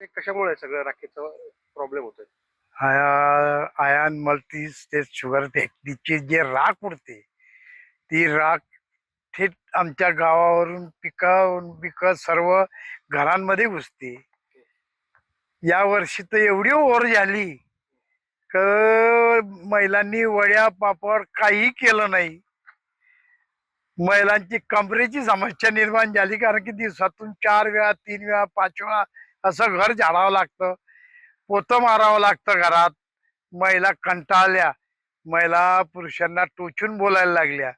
ते कशामुळे सगळं राखेचं प्रॉब्लेम होतोय? आयन मल्टी स्टेज शुगर फॅक्टरीची जे राख उडते ती राख थेट आमच्या गावावरून पिकं सर्व घरांमध्ये घुसते. या वर्षी तर एवढी ओर झाली क महिलांनी वड्या पापड काही केलं नाही. महिलांची कमरेची समस्या निर्माण झाली, कारण की दिवसातून 4 वेळा 3 वेळा 5 वेळा असं घर झाडावं लागतं, पोतं मारावं लागतं घरात. महिला कंटाळल्या, महिला पुरुषांना टोचून बोलायला लागल्या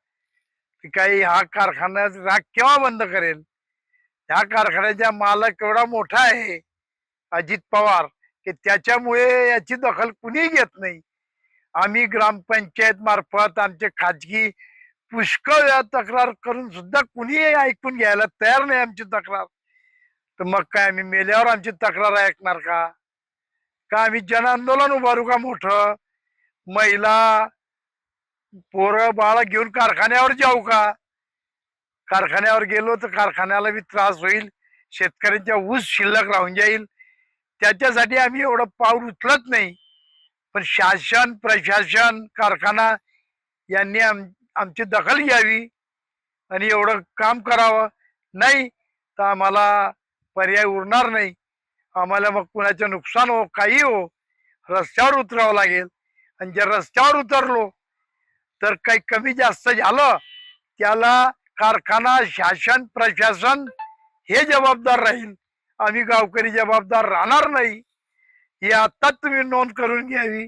की काही हा कारखाना राग केव्हा बंद करेल. ह्या कारखान्याचा मालक एवढा मोठा आहे अजित पवार की त्याच्यामुळे याची दखल कुणी घेत नाही. आम्ही ग्रामपंचायत मार्फत आमचे खाजगी पुष्कळ वेळा तक्रार करून सुद्धा कुणी ऐकून घ्यायला तयार नाही आमची तक्रार. तर मग काय आम्ही मेल्यावर आमची तक्रार ऐकणार का? आम्ही जन आंदोलन उभारू का मोठं? महिला पोरं बाळा घेऊन कारखान्यावर जाऊ का? कारखान्यावर गेलो तर कारखान्याला बी त्रास होईल, शेतकऱ्यांच्या ऊस शिल्लक राहून जाईल. त्याच्यासाठी आम्ही एवढं पाऊल उचलत नाही. पण शासन प्रशासन कारखाना यांनी आमची दखल घ्यावी आणि एवढं काम करावं. नाही तर आम्हाला पर्याय उरणार नाही. आम्हाला मग कुणाचं नुकसान हो काही हो रस्त्यावर उतरावं लागेल. आणि जर रस्त्यावर उतरलो तर काही कमी जास्त झालं त्याला कारखाना शासन प्रशासन हे जबाबदार राहील, आम्ही गावकरी जबाबदार राहणार नाही. ही आत्ताच तुम्ही नोंद करून घ्यावी.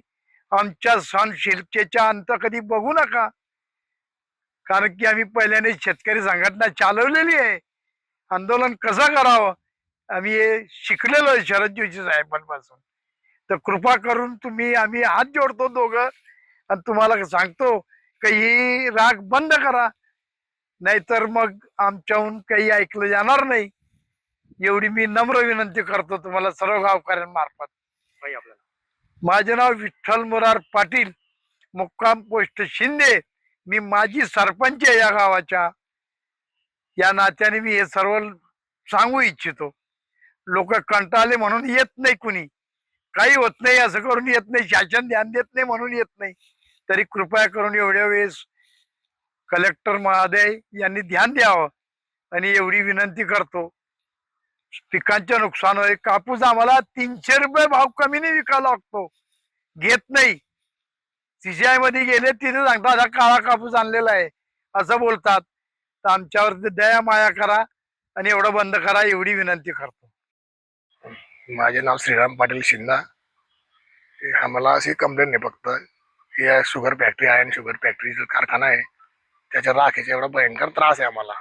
आमच्या सहनशीलतेच्या अंत कधी बघू नका, कारण की आम्ही पहिल्याने शेतकरी संघटना चालवलेली आहे. आंदोलन कसं करावं आम्ही हे शिकलेलो आहे शरद जोशी साहेबांपासून. तर कृपा करून तुम्ही आम्ही हात जोडतो दोघं आणि तुम्हाला सांगतो की ही राग बंद करा, नाहीतर मग आमच्याहून काही ऐकलं जाणार नाही. एवढी मी नम्र विनंती करतो तुम्हाला सर्व गावकऱ्यांमार्फत. आपल्याला माझे नाव विठ्ठल मुरार पाटील, मुक्काम पोस्ट शिंदे. मी माजी सरपंच आहे या गावाच्या. या नात्याने मी हे सर्व सांगू इच्छितो. लोक कंटाळले म्हणून येत नाही, कुणी काही होत नाही असं करून येत नाही, शासन ध्यान देत नाही म्हणून येत नाही. तरी कृपया करून एवढ्या वेळेस कलेक्टर महोदय यांनी ध्यान द्यावं आणि एवढी विनंती करतो. पिकांचं नुकसान होय. कापूस आम्हाला 300 रुपये भाव कमीने विकायला लागतो, घेत नाही. CCI मध्ये गेले तिथे सांगतात हा काळा कापूस आणलेला आहे असं बोलतात. तर आमच्यावर दया माया करा आणि एवढं बंद करा एवढी विनंती करतो. माझे नाव श्रीराम पाटील शिंदा. आम्हाला अशी कंप्लेंट आहे फक्त या शुगर फॅक्टरी आहे आणि शुगर फॅक्टरीचा कारखाना आहे त्याच्या राखेचा एवढा भयंकर त्रास आहे आम्हाला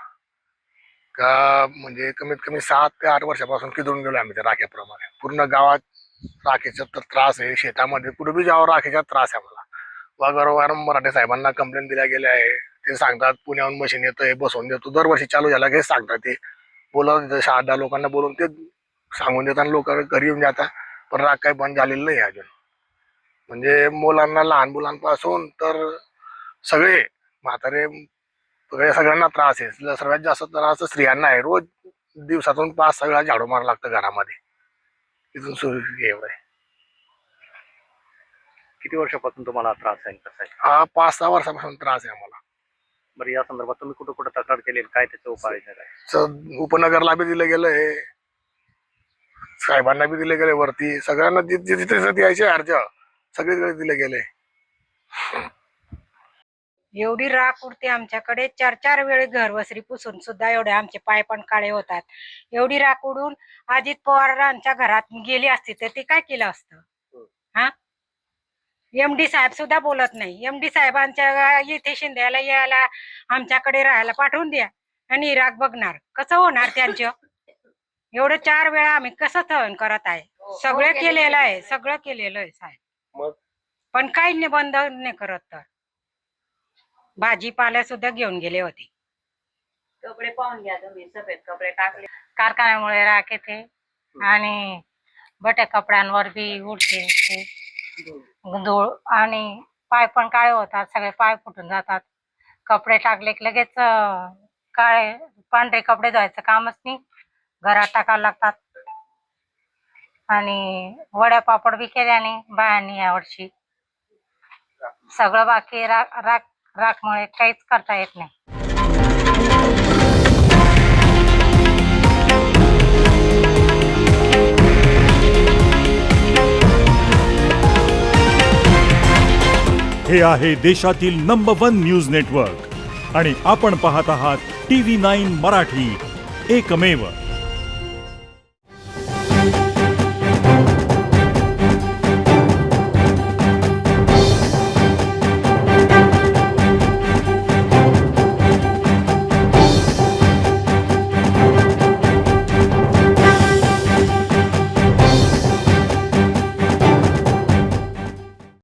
का म्हणजे कमीत कमी 7 ते 8 वर्षापासून किदून गेलो आम्ही त्या राख्याप्रमाणे. पूर्ण गावात राखेचा तर त्रास आहे, शेतामध्ये कुठे बी जावं राखेचा त्रास आहे आम्हाला. वारंवार मराठे साहेबांना कंप्लेंट दिल्या गेल्या आहे. ते सांगतात पुण्याहून मशीन येतोय बसवून देतो, दरवर्षी चालू झाला की सांगतात. ते बोलवून 6-10 लोकांना बोलून ते सांगून देताना लोक घरी येऊन जातात, पण राग काही बंद झालेलं नाही अजून. म्हणजे मुलांना लहान मुलांपासून तर सगळे म्हातारे सगळ्यांना त्रास आहे. सर्वात जास्त त्रास स्त्रियांना आहे. रोज दिवसातून 5-6 वेळा झाडू मारावं लागतं घरामध्ये. इथून सुरू एवढं आहे. किती वर्षापासून तुम्हाला त्रास आहे कसा आहे? हा 5-6 वर्षापासून त्रास आहे आम्हाला. बरं, या संदर्भात तुम्ही कुठं कुठं तक्रार केली, काय त्याचा उपाय काय? उपनगरला बी दिलं गेलंय, साहेबांना बी दिले गेले, वरती सगळ्यांना जिथे द्यायचे अर्ज सगळीकडे दिले गेले. एवढी राख उडते आमच्याकडे. 4-4 वेळे घर वसरी पुसून सुद्धा एवढे आमचे पाय पण काळे होतात. एवढी राख उडून अजित पवारांच्या घरात गेली असती तर ते काय केलं असतं? हा, MD साहेब सुद्धा बोलत नाही. MD साहेबांच्या इथे शिंद्याला यायला आमच्याकडे राहायला पाठवून द्या आणि राग बघणार कसं होणार त्यांचं. एवढं 4 वेळा आम्ही कसं सहन करत आहे. सगळं केलेलं आहे, सगळं केलेलं आहे साहेब, पण काही नाही बंद नाही करत. तर भाजीपाला सुद्धा घेऊन गेले होते. कपडे पाहून घ्या तुम्ही, सफेद कपडे टाकले. कारखान्यामुळे राख येते आणि बट्या कपड्यांवर बी उडते धूळ आणि पाय पण काळे होतात, सगळे पाय फुटून जातात. कपडे टाकले की लगेच काळे पांढरे कपडे धुवायचं कामच नाही, घरात टाकायला लागतात. आणि वड्या पापड बी केल्याने बायांनी यावर्षी. सगळं बाकी राखमुळे काहीच करता येत नाही. हे आहे देशातील नंबर 1 न्यूज नेटवर्क आणि आपण पाहत आहात TV9 मराठी, एकमेव.